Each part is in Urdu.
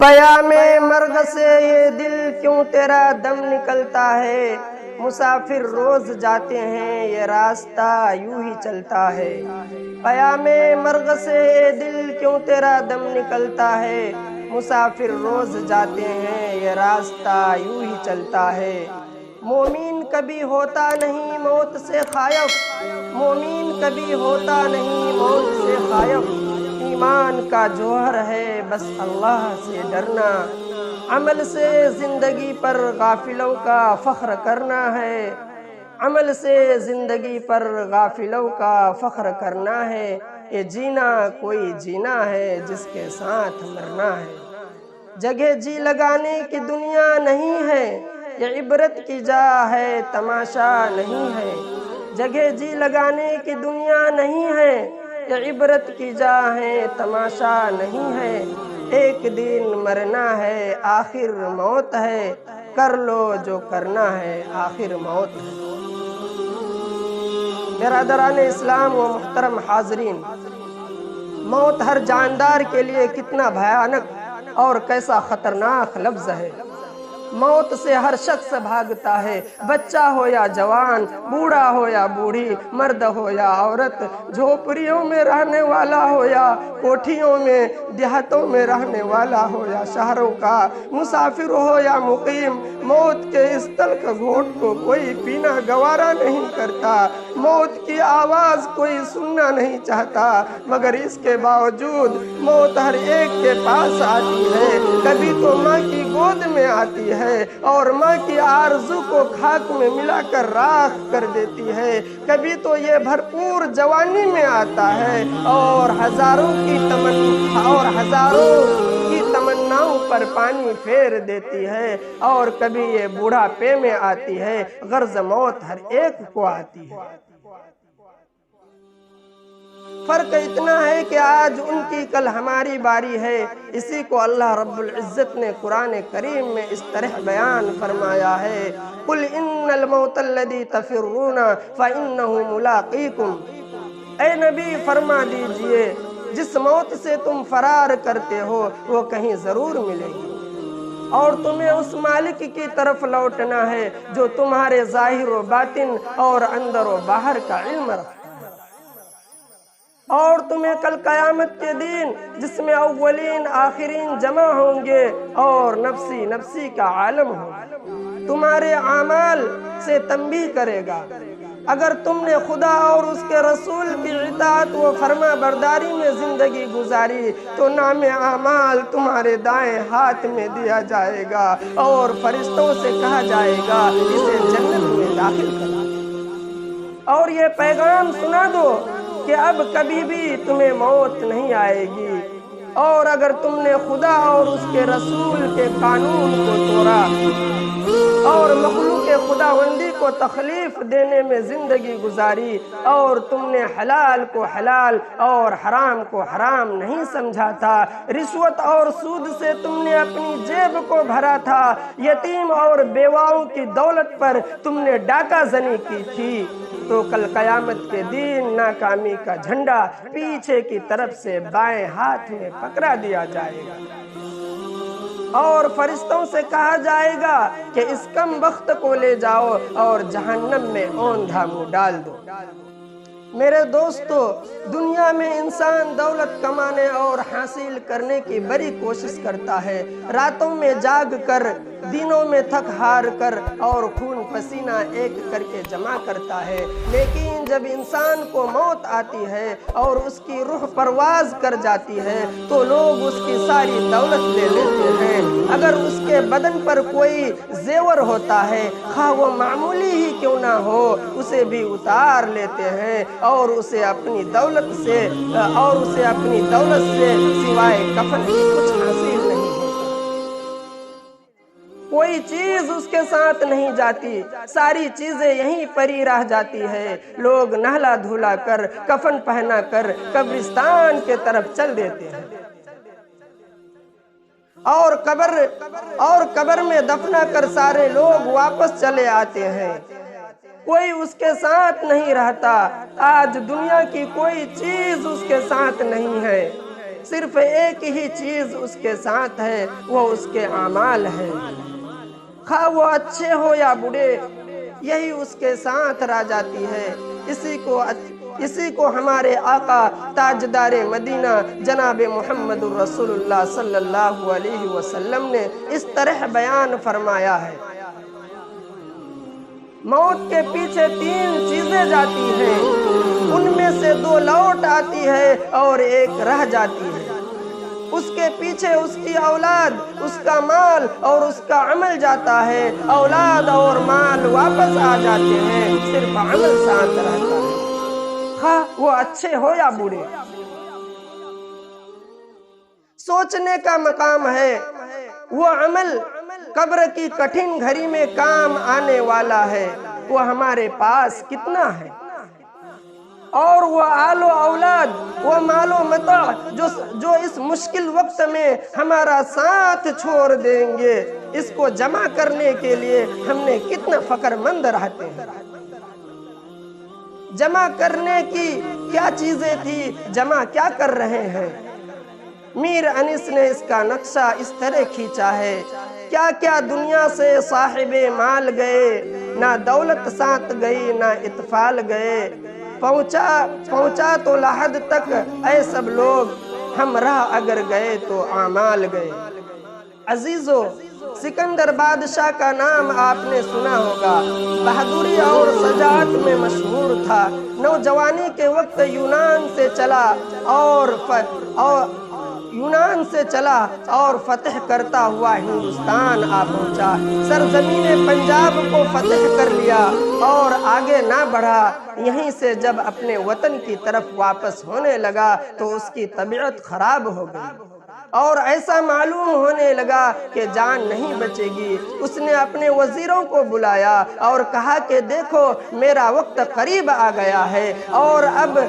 پیام مرغ سے یہ دل کیوں تیرا دم نکلتا ہے، مسافر روز جاتے ہیں یہ راستہ یوں ہی چلتا ہے۔ پیام مرغ سے یہ دل کیوں تیرا دم نکلتا ہے، مسافر روز جاتے ہیں یہ راستہ یوں ہی چلتا ہے۔ مومن کبھی ہوتا نہیں موت سے خائف، مومن کبھی ہوتا نہیں موت سے خائف، ایمان کا جوہر ہے بس اللہ سے ڈرنا، عمل سے زندگی پر غافلوں کا فخر کرنا ہے، عمل سے زندگی پر غافلوں کا فخر کرنا ہے۔ یہ جینا کوئی جینا ہے جس کے ساتھ مرنا ہے، جگہ جی لگانے کی دنیا نہیں ہے، یہ عبرت کی جا ہے تماشا نہیں ہے، جگہ جی لگانے کی دنیا نہیں ہے، یہ عبرت کی جا ہے تماشا نہیں ہے۔ ایک دن مرنا ہے آخر موت ہے، کر لو جو کرنا ہے آخر موت ہے۔ برادران اسلام و محترم حاضرین، موت ہر جاندار کے لیے کتنا بھیانک اور کیسا خطرناک لفظ ہے۔ موت سے ہر شخص بھاگتا ہے، بچہ ہو یا جوان، بوڑھا ہو یا بوڑھی، مرد ہو یا عورت، جھوپڑیوں میں رہنے والا ہو یا کوٹھیوں میں، دیہاتوں میں رہنے والا ہو یا شہروں کا، مسافر ہو یا مقیم، موت کے اس تلخ گھونٹ کو کوئی پینا گوارا نہیں کرتا، موت کی آواز کوئی سننا نہیں چاہتا، مگر اس کے باوجود موت ہر ایک کے پاس آتی ہے۔ کبھی تو ماں کی گود میں آتی ہے اور ماں کی آرزو کو خاک میں ملا کر راکھ کر دیتی ہے، کبھی تو یہ بھرپور جوانی میں آتا ہے اور ہزاروں کی تمناؤں پر پانی پھیر دیتی ہے، اور کبھی یہ بوڑھاپے میں آتی ہے، غرض موت ہر ایک کو آتی ہے۔ فرق اتنا ہے کہ آج ان کی کل ہماری باری ہے۔ اسی کو اللہ رب العزت نے قرآن کریم میں اس طرح بیان فرمایا ہے، قُلْ إِنَّ الْمَوْتَ الَّذِي تَفِرُّونَ فَإِنَّهُ مُلَاقِيكُمْ، اے نبی فرما دیجئے جس موت سے تم فرار کرتے ہو وہ کہیں ضرور ملے گی، اور تمہیں اس مالک کی طرف لوٹنا ہے جو تمہارے ظاہر و باطن اور اندر و باہر کا علم رکھتا ہے، اور تمہیں کل قیامت کے دن جس میں اولین آخرین جمع ہوں گے اور نفسی نفسی کا عالم ہوگا، تمہارے اعمال سے تنبیہ کرے گا۔ اگر تم نے خدا اور اس کے رسول کی اطاعت و فرما برداری میں زندگی گزاری تو نام اعمال تمہارے دائیں ہاتھ میں دیا جائے گا اور فرشتوں سے کہا جائے گا اسے جنت میں داخل کرو، اور یہ پیغام سنا دو کہ اب کبھی بھی تمہیں موت نہیں آئے گی، اور اگر تم نے خدا اور اس کے رسول کے قانون کو توڑا اور مخلوق خداوندی کو تکلیف دینے میں زندگی گزاری، اور تم نے حلال کو حلال اور حرام کو حرام نہیں سمجھا تھا، رشوت اور سود سے تم نے اپنی جیب کو بھرا تھا، یتیم اور بیواؤں کی دولت پر تم نے ڈاکہ زنی کی تھی، تو کل قیامت کے دن ناکامی کا جھنڈا پیچھے کی طرف سے بائیں ہاتھ میں پکڑا دیا جائے گا، اور فرشتوں سے کہا جائے گا کہ اس کم بخت کو لے جاؤ اور جہنم میں اوندھا منہ ڈال دو۔ میرے دوستو، دنیا میں انسان دولت کمانے اور حاصل کرنے کی بڑی کوشش کرتا ہے، راتوں میں جاگ کر، دنوں میں تھک ہار کر اور خون پسینہ ایک کر کے جمع کرتا ہے، لیکن جب انسان کو موت آتی ہے اور اس کی روح پرواز کر جاتی ہے تو لوگ اس کی ساری دولت لے لیتے ہیں، اگر اس کے بدن پر کوئی زیور ہوتا ہے خواہ وہ معمولی ہی کیوں نہ ہو اسے بھی اتار لیتے ہیں، اور اسے اپنی دولت سے سوائے کفن کی کچھ حاصل نہیں ہوتا، کوئی چیز اس کے ساتھ نہیں جاتی، ساری چیزیں یہیں پڑی رہ جاتی ہے، لوگ نہلا دھلا کر کفن پہنا کر قبرستان کے طرف چل دیتے ہیں، اور قبر میں دفنا کر سارے لوگ واپس چلے آتے ہیں، کوئی اس کے ساتھ نہیں رہتا۔ آج دنیا کی کوئی چیز اس کے ساتھ نہیں ہے، صرف ایک ہی چیز اس کے ساتھ ہے، وہ اس کے اعمال ہے۔ خواہ وہ اچھے ہو یا برے، یہی اس کے ساتھ رہ جاتی ہے۔ اسی کو ہمارے آقا تاجدار مدینہ جناب محمد الرسول اللہ صلی اللہ علیہ وسلم نے اس طرح بیان فرمایا ہے: موت کے پیچھے 3 چیزیں جاتی ہیں، ان میں سے 2 لوٹ آتی ہے اور 1 رہ جاتی ہے۔ اس کے پیچھے اس کی اولاد، اس کا مال اور اس کا عمل جاتا ہے۔ اولاد اور مال واپس آ جاتے ہیں، صرف عمل ساتھ رہتا ہے، خواہ وہ اچھے ہو یا برے۔ سوچنے کا مقام ہے، وہ عمل قبر کی کٹھن گھڑی میں کام آنے والا ہے، وہ ہمارے پاس کتنا ہے، اور وہ آل و اولاد، وہ مال و متاع جو اس مشکل وقت میں ہمارا ساتھ چھوڑ دیں گے، اس کو جمع کرنے کے لیے ہم نے کتنا فکر مند رہتے ہیں۔ جمع کرنے کی کیا چیزیں تھی، جمع کیا کر رہے ہیں؟ میر انیس نے اس کا نقشہ اس طرح کھینچا ہے: کیا کیا دنیا سے صاحب مال گئے، نہ دولت ساتھ گئی نہ اطفال گئے، پہنچا تو لحد تک اے سب لوگ، ہم راہ اگر گئے تو اعمال گئے۔ عزیزو، سکندر بادشاہ کا نام آپ نے سنا ہوگا، بہادری اور شجاعت میں مشہور تھا۔ نوجوانی کے وقت یونان سے چلا اور فتح کرتا ہوا ہندوستان آ پہنچا۔ سرزمین پنجاب کو فتح کر لیا اور آگے نہ بڑھا۔ یہیں سے جب اپنے وطن کی طرف واپس ہونے لگا تو اس کی طبیعت خراب ہو گئی اور ایسا معلوم ہونے لگا کہ جان نہیں بچے گی۔ اس نے اپنے وزیروں کو بلایا اور کہا کہ دیکھو، میرا وقت قریب آ گیا ہے اور اب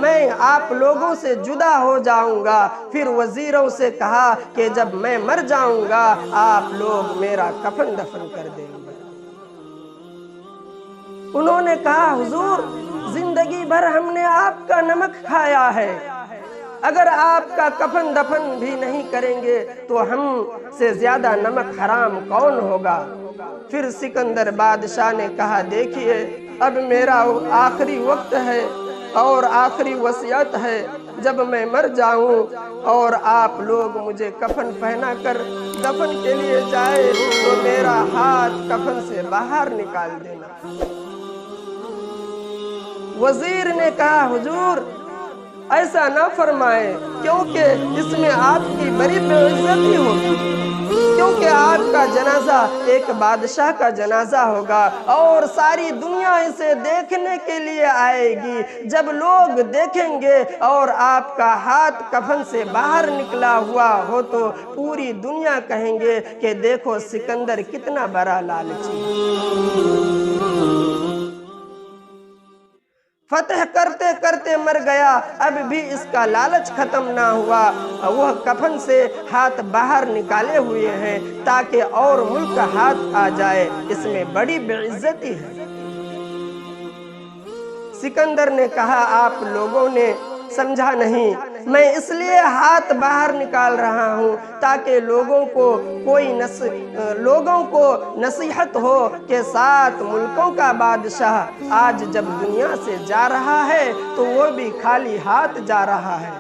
میں آپ لوگوں سے جدا ہو جاؤں گا۔ پھر وزیروں سے کہا کہ جب میں مر جاؤں گا آپ لوگ میرا کفن دفن کر دیں گے۔ انہوں نے کہا، حضور، زندگی بھر ہم نے آپ کا نمک کھایا ہے، اگر آپ کا کفن دفن بھی نہیں کریں گے تو ہم سے زیادہ نمک حرام کون ہوگا؟ پھر سکندر بادشاہ نے کہا، دیکھیے، اب میرا آخری وقت ہے اور آخری وصیت ہے، جب میں مر جاؤں اور آپ لوگ مجھے کفن پہنا کر دفن کے لیے جائے تو میرا ہاتھ کفن سے باہر نکال دینا۔ وزیر نے کہا، حضور، ایسا نہ فرمائے، کیونکہ اس میں آپ کی بڑی بے عزتی ہوگی، کیونکہ آپ کا جنازہ ایک بادشاہ کا جنازہ ہوگا اور ساری دنیا اسے دیکھنے کے لیے آئے گی۔ جب لوگ دیکھیں گے اور آپ کا ہاتھ کفن سے باہر نکلا ہوا ہو تو پوری دنیا کہیں گے کہ دیکھو سکندر کتنا بڑا لالچی ہے۔ فتح کرتے کرتے مر گیا، اب بھی اس کا لالچ ختم نہ ہوا۔ وہ کفن سے ہاتھ باہر نکالے ہوئے ہیں تاکہ اور ملک ہاتھ آ جائے، اس میں بڑی بے عزتی ہے۔ سکندر نے کہا، آپ لوگوں نے سمجھا نہیں، میں اس لیے ہاتھ باہر نکال رہا ہوں تاکہ لوگوں کو نصیحت ہو کہ 7 ملکوں کا بادشاہ آج جب دنیا سے جا رہا ہے تو وہ بھی خالی ہاتھ جا رہا ہے،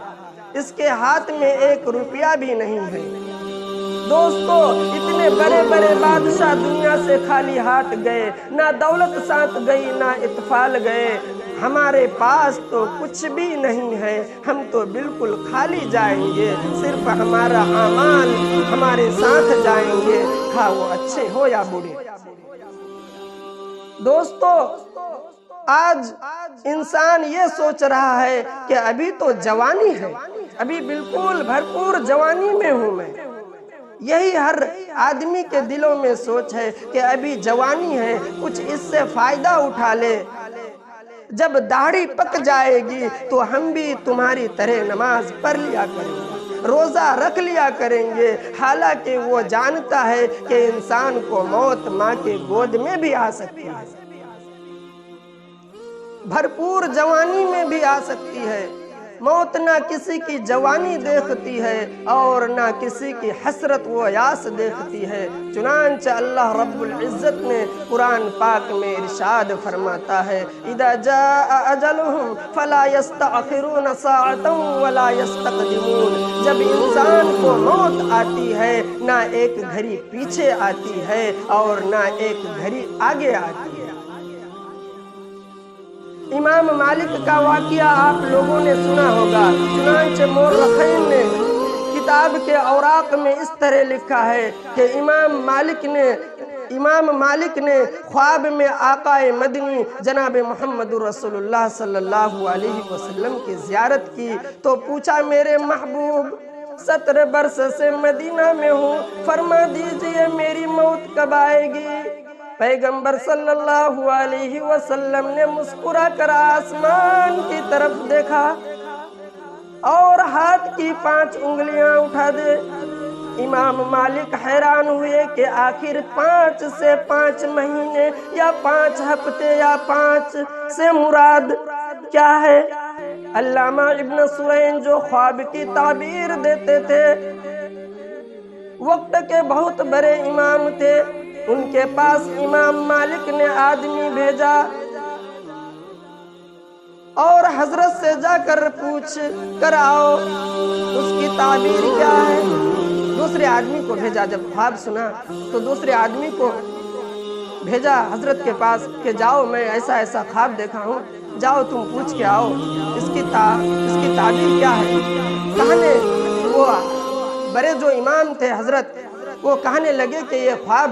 اس کے ہاتھ میں 1 روپیہ بھی نہیں ہے۔ دوستو، اتنے بڑے بڑے بادشاہ دنیا سے خالی ہاتھ گئے، نہ دولت ساتھ گئی نہ اطفال گئے۔ ہمارے پاس تو کچھ بھی نہیں ہے، ہم تو بالکل خالی جائیں گے، صرف ہمارا اعمال ہمارے ساتھ جائیں گے، خواہ وہ اچھے ہو یا برے۔ دوستو، آج انسان یہ سوچ رہا ہے کہ ابھی تو جوانی ہے، ابھی بالکل بھرپور جوانی میں ہوں میں۔ یہی ہر آدمی کے دلوں میں سوچ ہے کہ ابھی جوانی ہے، کچھ اس سے فائدہ اٹھا لے، جب داڑھی پک جائے گی تو ہم بھی تمہاری طرح نماز پڑھ لیا کریں گے، روزہ رکھ لیا کریں گے۔ حالانکہ وہ جانتا ہے کہ انسان کو موت ماں کے گود میں بھی آ سکتی ہے، بھرپور جوانی میں بھی آ سکتی ہے، موت نہ کسی کی جوانی دیکھتی ہے اور نہ کسی کی حسرت و یاس دیکھتی ہے۔ چنانچہ اللہ رب العزت نے قرآن پاک میں ارشاد فرماتا ہے اذا جاء اجلهم فلا يستأخرون ساعة ولا يستقدمون۔ جب انسان کو موت آتی ہے نہ ایک گھڑی پیچھے آتی ہے اور نہ ایک گھڑی آگے آتی ہے۔ امام مالک کا واقعہ آپ لوگوں نے سنا ہوگا۔ چنانچہ مورخین نے کتاب کے اوراق میں اس طرح لکھا ہے کہ امام مالک نے خواب میں آقا مدنی جناب محمد رسول اللہ صلی اللہ علیہ وسلم کی زیارت کی تو پوچھا میرے محبوب 17 برس سے مدینہ میں ہوں، فرما دیجئے میری موت کب آئے گی؟ پیغمبر صلی اللہ علیہ وسلم نے مسکرا کر آسمان کی طرف دیکھا اور ہاتھ کی 5 انگلیاں اٹھا دے۔ امام مالک حیران ہوئے کہ آخر 5 سے 5 مہینے یا 5 ہفتے یا 5 سے مراد کیا ہے؟ علامہ ابن سرین جو خواب کی تعبیر دیتے تھے، وقت کے بہت بڑے امام تھے، ان کے پاس امام مالک نے آدمی بھیجا اور حضرت سے جا کر پوچھ کر آؤ اس کی تعبیر کیا ہے۔ دوسرے آدمی کو بھیجا، جب خواب سنا تو دوسرے آدمی کو بھیجا حضرت کے پاس کہ جاؤ میں ایسا ایسا خواب دیکھا ہوں، جاؤ تم پوچھ کے آؤ اس کی تعبیر کیا ہے۔ کہنے وہ بڑے جو امام تھے حضرت، وہ کہنے لگے کہ یہ خواب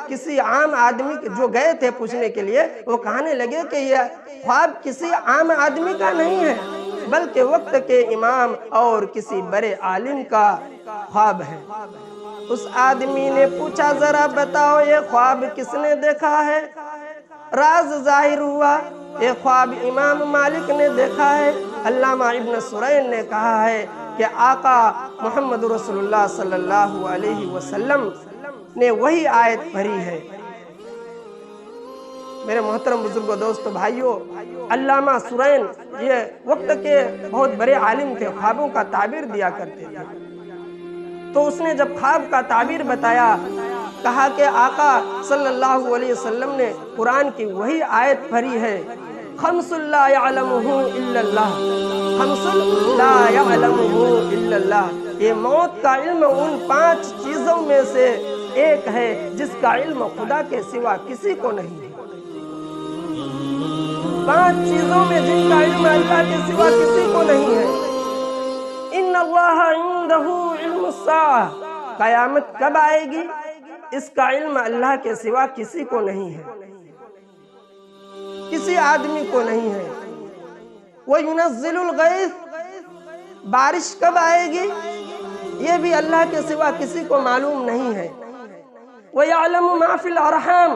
کسی عام آدمی جو گئے تھے پوچھنے کے لیے، وہ کہنے لگے کہ یہ خواب کسی عام آدمی کا نہیں ہے بلکہ وقت کے امام اور کسی بڑے عالم کا خواب ہے۔ اس آدمی نے پوچھا ذرا بتاؤ یہ خواب کس نے دیکھا ہے؟ راز ظاہر ہوا، یہ خواب امام مالک نے دیکھا ہے۔ علامہ ابن سرین نے کہا ہے کہ آقا محمد رسول اللہ صلی اللہ علیہ وسلم نے وہی آیت پڑھی ہے۔ میرے محترم بزرگوں، دوستو، بھائیوں، علامہ سرین یہ وقت کے بہت بڑے عالم تھے، خوابوں کا تعبیر دیا کرتے تھے۔ تو اس نے جب خواب کا تعبیر بتایا، کہا کہ آقا صلی اللہ علیہ وسلم نے قرآن کی وہی آیت پڑھی ہے، خمس لا يعلمه الا اللہ، خمس لا يعلمه الا اللہ۔ یہ موت کا علم ان 5 چیزوں میں سے ایک ہے جس کا علم خدا کے سوا کسی کو نہیں ہے۔ 5 چیزوں میں جن کا علم اللہ کے سوا کسی کو نہیں ہے۔ ان اللہ عنده علم الساعہ، قیامت کب آئے گی اس کا علم اللہ کے سوا کسی کو نہیں ہے، کسی آدمی کو نہیں ہے۔ وَيُنَزِّلُ الْغَيْثَ، بارش کب آئے گی یہ بھی اللہ کے سوا کسی کو معلوم نہیں ہے۔ وَيَعْلَمُ مَا فِي الْأَرْحَامِ،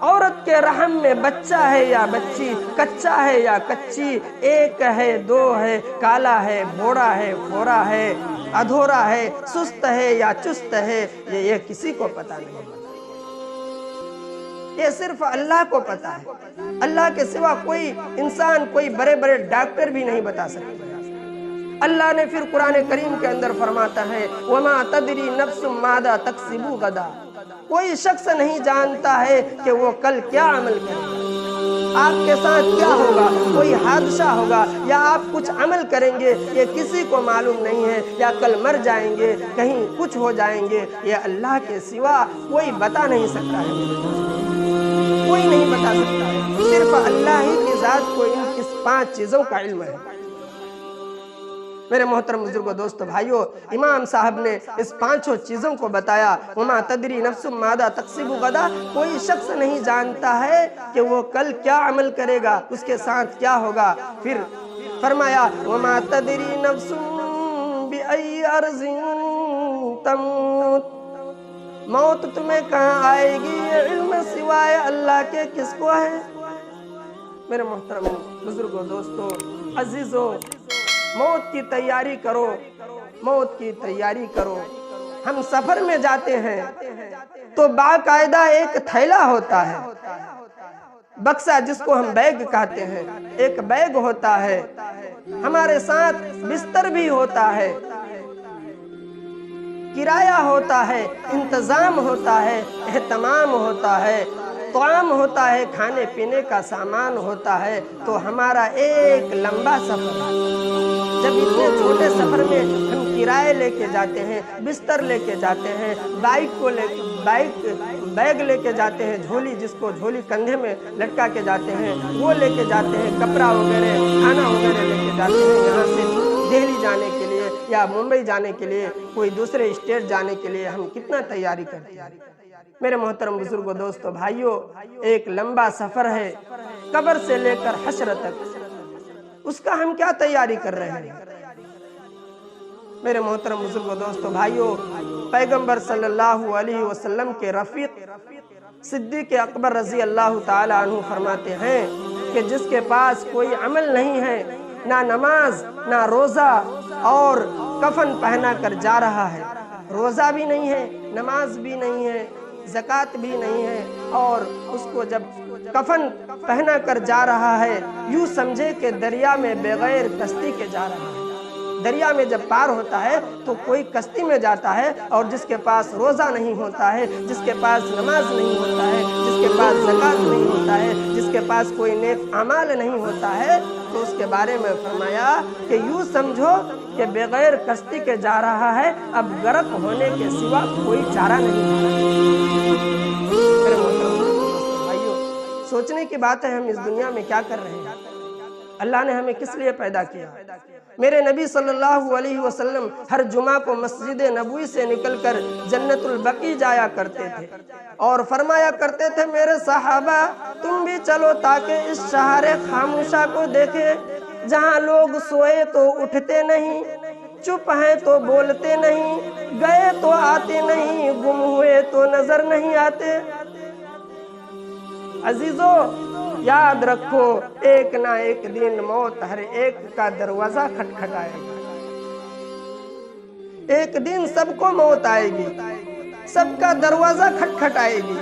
عورت کے رحم میں بچہ ہے یا بچی، کچا ہے یا کچی، 1 ہے 2 ہے، کالا ہے بھورا ہے پھورا ہے، ادھورا ہے، سست ہے یا چست ہے، یہ کسی کو پتہ نہیں۔ یہ صرف اللہ کو پتا ہے، اللہ کے سوا کوئی انسان، کوئی بڑے بڑے ڈاکٹر بھی نہیں بتا سکتے۔ اللہ نے پھر قرآن کریم کے اندر فرماتا ہے وَمَا تَدْرِي نَفْسٌ مَاذَا تَكْسِبُ غَدًا، کوئی شخص نہیں جانتا ہے کہ وہ کل کیا عمل کرے گا، آپ کے ساتھ کیا ہوگا، کوئی حادثہ ہوگا یا آپ کچھ عمل کریں گے، یہ کسی کو معلوم نہیں ہے، یا کل مر جائیں گے، کہیں کچھ ہو جائیں گے، یہ اللہ کے سوا کوئی بتا نہیں سکتا ہے، کوئی نہیں بتا سکتا ہے، صرف اللہ ہی کی ذات کو ان 5 چیزوں کا علم ہے۔ میرے محترم بزرگوں، دوستو، بھائیوں، امام صاحب نے اس 5 چیزوں کو بتایا۔ وَمَا تَدْرِي نَفْسٌ مَاذَا تَكْسِبُ غَدًا، کوئی شخص نہیں جانتا ہے کہ وہ کل کیا عمل کرے گا، اس کے ساتھ کیا ہوگا۔ پھر فرمایا وَمَا تَدْرِي نَفْسٌ بِأَيِّ أَرْضٍ تَمُوتُ، موت تمہیں کہاں آئے گی یہ علم سوائے اللہ کے کس کو ہے۔ میرے محترم بزرگوں، دوستو، عزیزوں، موت کی تیاری کرو، موت کی تیاری کرو۔ ہم سفر میں جاتے ہیں تو باقاعدہ ایک تھیلا ہوتا ہے، بکسا جس کو ہم بیگ کہتے ہیں، ایک بیگ ہوتا ہے، ہمارے ساتھ بستر بھی ہوتا ہے، کرایہ ہوتا ہے، انتظام ہوتا ہے، اہتمام ہوتا ہے، طعام ہوتا ہے، کھانے پینے کا سامان ہوتا ہے۔ تو ہمارا ایک لمبا سفر ہے۔ جب اتنے چھوٹے سفر میں ہم کرایہ لے کے جاتے ہیں، بستر لے کے جاتے ہیں، بیگ لے کے جاتے ہیں، جھولی جس کو جھولی کندھے میں لٹکا کے جاتے ہیں وہ لے کے جاتے ہیں، کپڑا وغیرہ کھانا وغیرہ لے کے جاتے ہیں، یہاں سے دہلی جانے کے لیے یا ممبئی جانے کے لیے، کوئی دوسرے اسٹیٹ جانے کے لیے ہم کتنا تیاری کرتے ہیں۔ میرے محترم بزرگوں، دوستو، بھائیوں، ایک لمبا سفر ہے قبر سے لے کر حشر تک، اس کا ہم کیا تیاری کر رہے ہیں؟ میرے محترم بزرگوں، دوستو، بھائیوں، پیغمبر صلی اللہ علیہ وسلم کے رفیق صدیق اکبر رضی اللہ تعالی عنہ فرماتے ہیں کہ جس کے پاس کوئی عمل نہیں ہے، نہ نماز نہ روزہ، اور کفن پہنا کر جا رہا ہے، روزہ بھی نہیں ہے، نماز بھی نہیں ہے، زکوٰۃ بھی نہیں ہے، اور اس کو جب کفن پہنا کر جا رہا ہے، یوں سمجھے کہ دریا میں بغیر کشتی کے جا رہا ہے۔ دریا میں جب پار ہوتا ہے تو کوئی کشتی میں جاتا ہے، اور جس کے پاس روزہ نہیں ہوتا ہے، جس کے پاس نماز نہیں ہوتا ہے، جس کے پاس زکوٰۃ نہیں ہوتا ہے، جس کے پاس کوئی نیک اعمال نہیں ہوتا ہے، تو اس کے بارے میں فرمایا کہ یوں سمجھو کہ بغیر کشتی کے جا رہا ہے، اب غرق ہونے کے سوا کوئی چارہ نہیں ہے۔ سوچنے کی بات ہے، ہم اس دنیا میں کیا کر رہے ہیں؟ اللہ نے ہمیں کس لیے پیدا کیا؟ میرے نبی صلی اللہ علیہ وسلم ہر جمعہ کو مسجد نبوی سے نکل کر جنت البقیع جایا کرتے تھے اور فرمایا کرتے تھے، میرے صحابہ تم بھی چلو تاکہ اس شہر خاموشہ کو دیکھیں، جہاں لوگ سوئے تو اٹھتے نہیں، چپ ہیں تو بولتے نہیں، گئے تو آتے نہیں، گم ہوئے تو نظر نہیں آتے۔ عزیزو، یاد رکھو، ایک نہ ایک دن موت ہر ایک کا دروازہ کھٹکھٹائے گا۔ ایک دن سب کو موت آئے گی، سب کا دروازہ کھٹکھٹائے گی،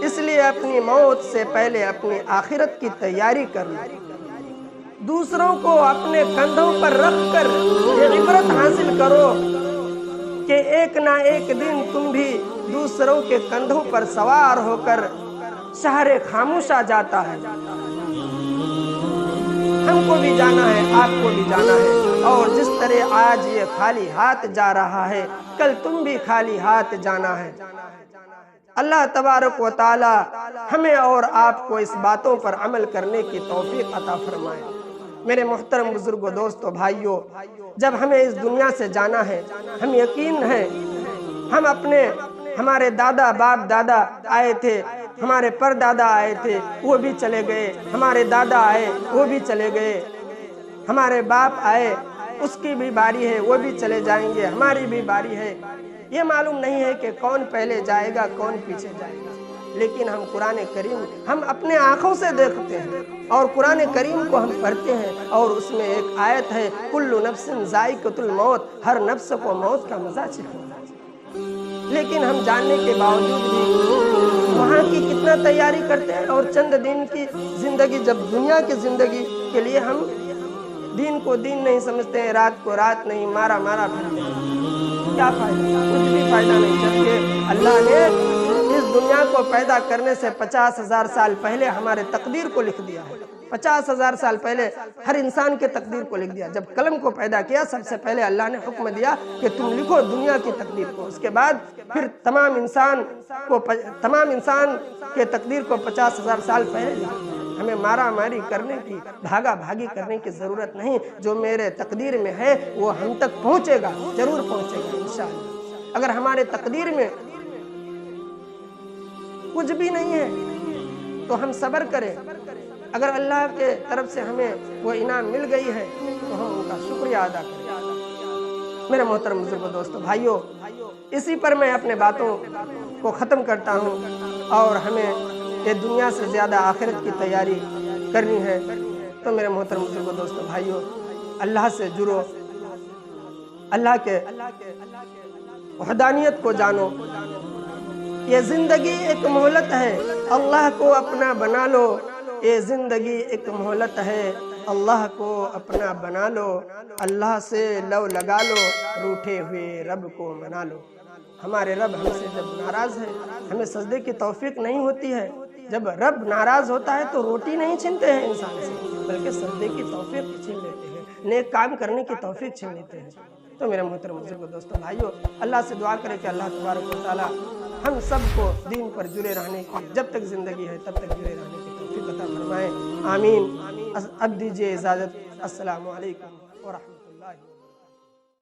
اس لیے اپنی موت سے پہلے اپنی آخرت کی تیاری کر لو۔ دوسروں کو اپنے کندھوں پر رکھ کر یہ عبرت حاصل کرو کہ ایک نہ ایک دن تم بھی دوسروں کے کندھوں پر سوار ہو کر شہر خاموشہ جاتا ہے۔ ہم کو بھی جانا ہے، آپ کو بھی جانا ہے، اور جس طرح آج یہ خالی ہاتھ جا رہا ہے، کل تم بھی خالی ہاتھ جانا ہے۔ اللہ تبارک و تعالی ہمیں اور آپ کو اس باتوں پر عمل کرنے کی توفیق عطا فرمائے۔ میرے محترم بزرگوں، دوستو، بھائیوں، جب ہمیں اس دنیا سے جانا ہے، ہم یقین ہے ہمارے دادا باپ دادا آئے تھے، ہمارے پردادا آئے تھے، وہ بھی چلے گئے، ہمارے دادا آئے وہ بھی چلے گئے، ہمارے باپ آئے اس کی بھی باری ہے، وہ بھی چلے جائیں گے، ہماری بھی باری ہے۔ یہ معلوم نہیں ہے کہ کون پہلے جائے گا کون پیچھے جائے گا، لیکن ہم قرآن کریم ہم اپنے آنکھوں سے دیکھتے ہیں اور قرآن کریم کو ہم پڑھتے ہیں، اور اس میں ایک آیت ہے، کل نفس ذائقۃ الموت، ہر نفس کو موت کا مزہ چکھنا ہے۔ لیکن ہم جاننے کے باوجود بھی وہاں کی کتنا تیاری کرتے ہیں، اور چند دن کی زندگی، جب دنیا کی زندگی کے لیے ہم دین کو دین نہیں سمجھتے ہیں، رات کو رات نہیں، مارا پھرتے ہیں، کیا فائدہ؟ کچھ بھی فائدہ نہیں، جبکہ اللہ نے اس دنیا کو پیدا کرنے سے 50,000 سال پہلے ہمارے تقدیر کو لکھ دیا ہے۔ 50,000 سال پہلے ہر انسان کے تقدیر کو لکھ دیا۔ جب قلم کو پیدا کیا، سب سے پہلے اللہ نے حکم دیا کہ تم لکھو دنیا کی تقدیر کو، اس کے بعد پھر تمام انسان کے تقدیر کو 50,000 سال پہلے لکھ دیا۔ ہمیں مارا ماری کرنے کی، بھاگا بھاگی کرنے کی ضرورت نہیں، جو میرے تقدیر میں ہے وہ ہم تک پہنچے گا، ضرور پہنچے گا انشاءاللہ۔ اگر ہمارے تقدیر میں کچھ بھی نہیں ہے تو ہم صبر کریں، اگر اللہ کے طرف سے ہمیں وہ انعام مل گئی ہے تو ہم ان کا شکریہ ادا کریں۔ میرے محترم بزرگوں، دوستو، بھائیوں، اسی پر میں اپنے باتوں کو ختم کرتا ہوں، اور ہمیں یہ دنیا سے زیادہ آخرت کی تیاری کرنی ہے۔ تو میرے محترم بزرگوں، دوستو، بھائیوں، اللہ سے جڑو، اللہ کے وحدانیت کو جانو۔ یہ زندگی ایک مہلت ہے، اللہ کو اپنا بنا لو، یہ زندگی ایک مہلت ہے، اللہ کو اپنا بنا لو، اللہ سے لو لگا لو، روٹھے ہوئے رب کو منا لو۔ ہمارے رب ہم سے جب ناراض ہے، ہمیں سجدے کی توفیق نہیں ہوتی ہے۔ جب رب ناراض ہوتا ہے تو روٹی نہیں چھینتے ہیں انسان سے، بلکہ سجدے کی توفیق چھین لیتے ہیں، نیک کام کرنے کی توفیق چھین لیتے ہیں۔ تو میرے محترم بزرگوں، دوستوں، بھائیوں، اللہ سے دعا کرے کہ اللہ تبارک و تعالی ہم سب کو دین پر جڑے رہنے کی، جب تک زندگی ہے تب تک جڑے رہنے کی توفیق عطا فرمائے، آمین۔ اب دیجیے اجازت، السلام علیکم ورحمۃ اللہ۔